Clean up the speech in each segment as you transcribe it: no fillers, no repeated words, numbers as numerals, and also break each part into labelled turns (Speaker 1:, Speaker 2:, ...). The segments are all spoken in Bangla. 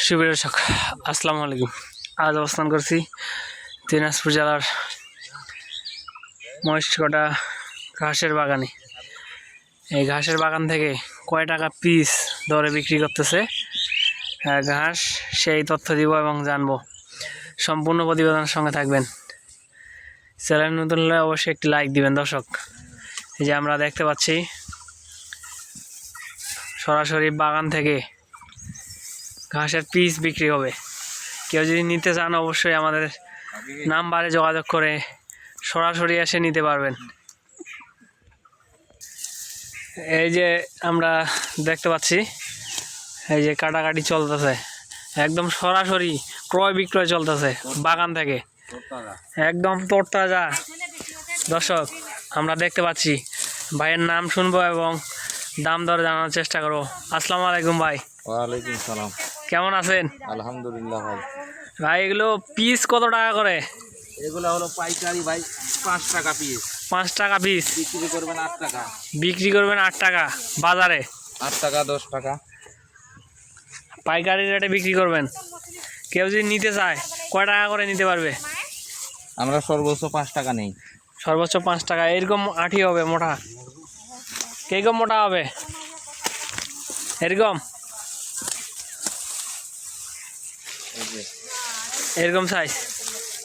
Speaker 1: সুপ্রিয় দর্শক, আসসালামু আলাইকুম। আজ অবস্থান করছি দিনাজপুর জেলার মহেশকটা ঘাসের বাগানে। এই ঘাসের বাগান থেকে কয় টাকা পিস দরে বিক্রি করতেছে ঘাস, সেই তথ্য দিব এবং জানবো। সম্পূর্ণ প্রতিবেদনের সঙ্গে থাকবেন। চ্যানেল নতুন হলে অবশ্যই একটি লাইক দিবেন। দর্শক, এই যে আমরা দেখতে পাচ্ছি সরাসরি বাগান থেকে ঘাসের পিস বিক্রি হবে। কেউ যদি নিতে চান অবশ্যই আমাদের নাম্বারে যোগাযোগ করে সরাসরি এসে নিতে পারবেন। এই যে আমরা দেখতে পাচ্ছি এই যে কাটাকাটি চলতেছে, একদম সরাসরি ক্রয় বিক্রয় চলতেছে বাগান থেকে, একদম তরতাজা। দর্শক, আমরা দেখতে পাচ্ছি, ভাইয়ের নাম শুনবো এবং দাম দর জানার চেষ্টা করবো। আসসালামু আলাইকুম ভাই।
Speaker 2: ওয়ালাইকুম সালাম।
Speaker 1: কেমন আছেন?
Speaker 2: আলহামদুলিল্লাহ ভাই।
Speaker 1: ভাই এগুলো পিস কত টাকা করে?
Speaker 2: এগুলো হলো পাইকারি ভাই, 5 টাকা পিস।
Speaker 1: 5 টাকা পিস
Speaker 2: বিক্রি করবেন 8 টাকা।
Speaker 1: বিক্রি করবেন 8 টাকা বাজারে?
Speaker 2: 8 টাকা 10 টাকা
Speaker 1: পাইকারি রেটে বিক্রি করবেন। কেউ যদি নিতে চায় কয় টাকা করে নিতে পারবে?
Speaker 2: আমরা সর্বোচ্চ 5 টাকা নেই।
Speaker 1: সর্বোচ্চ 5 টাকা। এরকম আঠি হবে মোটা? কিরকম মোটা হবে? এরকম এরকম সাইজ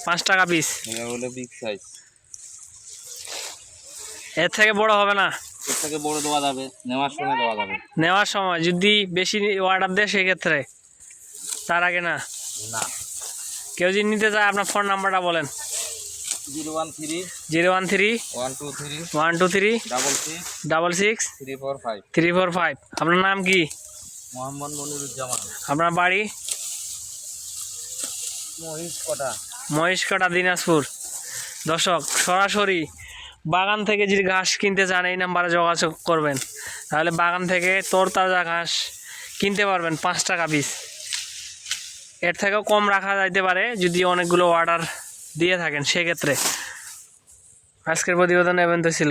Speaker 1: 5 টাকা পিস।
Speaker 2: এটা হলো বিগ সাইজ।
Speaker 1: এর থেকে বড় হবে না?
Speaker 2: এর থেকে বড় দেওয়া যাবে, নেওয়ার সময় দেওয়া যাবে।
Speaker 1: নেওয়ার সময় যদি বেশি অর্ডার দেয় সেক্ষেত্রে, তার আগে না?
Speaker 2: না।
Speaker 1: কেউ যদি নিতে চায় আপনার ফোন নাম্বারটা বলেন।
Speaker 2: 013
Speaker 1: 013
Speaker 2: 123
Speaker 1: 123
Speaker 2: 66
Speaker 1: 66
Speaker 2: 345।
Speaker 1: 345। আপনার নাম কি?
Speaker 2: মোহাম্মদ মনিরুজ্জামান।
Speaker 1: আপনার বাড়ি? মহেশকটা, দিনাজপুর। দর্শক, সরাসরি বাগান থেকে যদি ঘাস কিনতে চান এই নাম্বারে যোগাযোগ করবেন, তাহলে বাগান থেকে তরতাজা ঘাস কিনতে পারবেন 5 টাকা পিস। এর থেকেও কম রাখা যাইতে পারে যদি অনেকগুলো অর্ডার দিয়ে থাকেন সেক্ষেত্রে। আজকের প্রতিবেদন এ পর্যন্ত ছিল।